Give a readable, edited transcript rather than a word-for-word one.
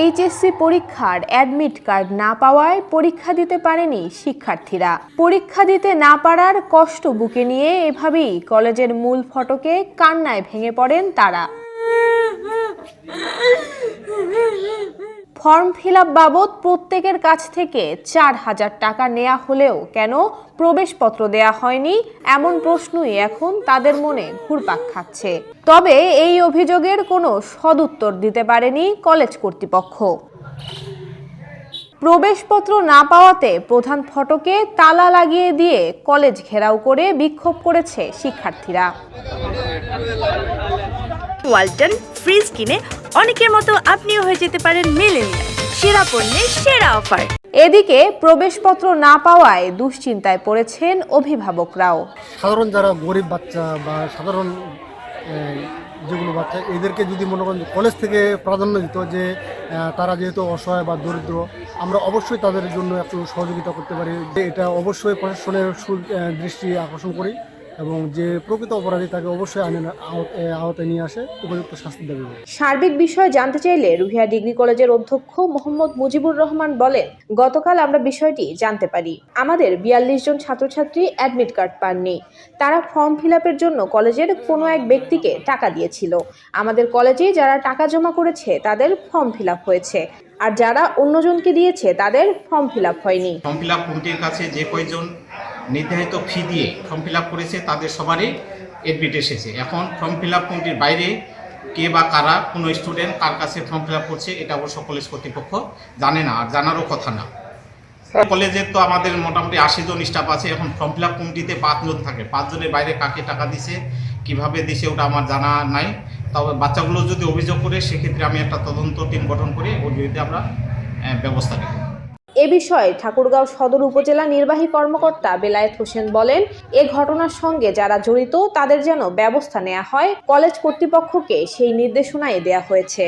HSC পরীক্ষার admit card না পাওয়ায় পরীক্ষা দিতে পারেনি শিক্ষার্থীরা। পরীক্ষা দিতে না পারার কষ্ট বুকে নিয়ে এভাবেই কলেজের মূল ফটকে কান্নায় ভেঙে পড়েন তারা। ফর্ম ফিল আপ বাবদ প্রত্যেকের কাছ থেকে 4,000 টাকা নেওয়া হলেও কেন প্রবেশপত্র দেয়া হয়নি, এমন প্রশ্নই এখন তাদের মনে ঘুরপাক খাচ্ছে। তবে এই অভিযোগের কোনো সদুত্তর দিতে পারেনি কলেজ কর্তৃপক্ষ। প্রবেশপত্র না পাওয়াতে প্রধান ফটকে তালা লাগিয়ে দিয়ে কলেজ ঘেরাও করে বিক্ষোভ করেছে শিক্ষার্থীরা। ওয়ালটন ফ্রিজ কিনে অনেকের মতো আপনিও হয়ে যেতে পারেন মিলেনিয়াল, সেরা পণ্যের সেরা অফার। এদিকে প্রবেশপত্র না পাওয়ায় দুশ্চিন্তায় পড়েছেন অভিভাবকরাও। সাধারণ যারা গরিব বাচ্চা বা সাধারণ যেগুলো বাচ্চা, এদেরকে যদি মনে করেন কলেজ থেকে প্রাধান্য দিত, যে তারা যেহেতু অসহায় বা দরিদ্র, আমরা অবশ্যই তাদের জন্য একটু সহযোগিতা করতে পারি। এটা অবশ্যই প্রশাসনের দৃষ্টি আকর্ষণ করি এবং যে প্রকৃত অপরাধী তাকে অবশ্যই আওতায় নিয়ে আসে উপযুক্ত শাস্তি দেবে। সার্বিক বিষয় জানতে চাইলে রুহিয়া ডিগ্রি কলেজের অধ্যক্ষ মোহাম্মদ মুজিবুর রহমান বলেন, গতকাল আমরা বিষয়টি জানতে পারি। আমাদের 42 জন ছাত্রছাত্রী অ্যাডমিট কার্ড পাননি। তারা ফর্ম ফিল আপের জন্য কলেজের কোনো এক ব্যক্তিকে টাকা দিয়েছিল। আমাদের কলেজে যারা টাকা জমা করেছে তাদের ফর্ম ফিল আপ হয়েছে, আর যারা অন্যজনকে দিয়েছে তাদের ফর্ম ফিল আপ হয়নি। ফর্ম ফিল আপ কমিটির কাছে যে কয়জন নির্ধারিত ফি দিয়ে ফর্ম ফিল আপ করেছে তাদের সবারই এডমিট এসেছে। এখন ফর্ম ফিল আপ কমিটির বাইরে কে বা কারা কোনো স্টুডেন্ট কার কাছে ফর্ম ফিল আপ করছে এটা অবশ্য কলেজ কর্তৃপক্ষ জানে না, আর জানারও কথা না। কলেজের তো আমাদের মোটামুটি 80 জন স্টাফ আছে। এখন ফর্ম ফিল আপ কমিটিতে 5 জন থাকে। 5 জনের বাইরে কাকে টাকা দিছে, কিভাবে দিছে ওটা আমার জানা নাই। তবে বাচ্চাগুলো যদি অভিযোগ করে সেক্ষেত্রে আমি একটা তদন্ত টিম গঠন করে ওর বিরুদ্ধে আমরা ব্যবস্থা নেব। এ বিষয়ে ঠাকুরগাঁও সদর উপজেলা নির্বাহী কর্মকর্তা বেলায়েত হোসেন বলেন, এ ঘটনার সঙ্গে যারা জড়িত তাদের যেন ব্যবস্থা নেওয়া হয়। কলেজ কর্তৃপক্ষকে সেই নির্দেশনাই দেয়া হয়েছে।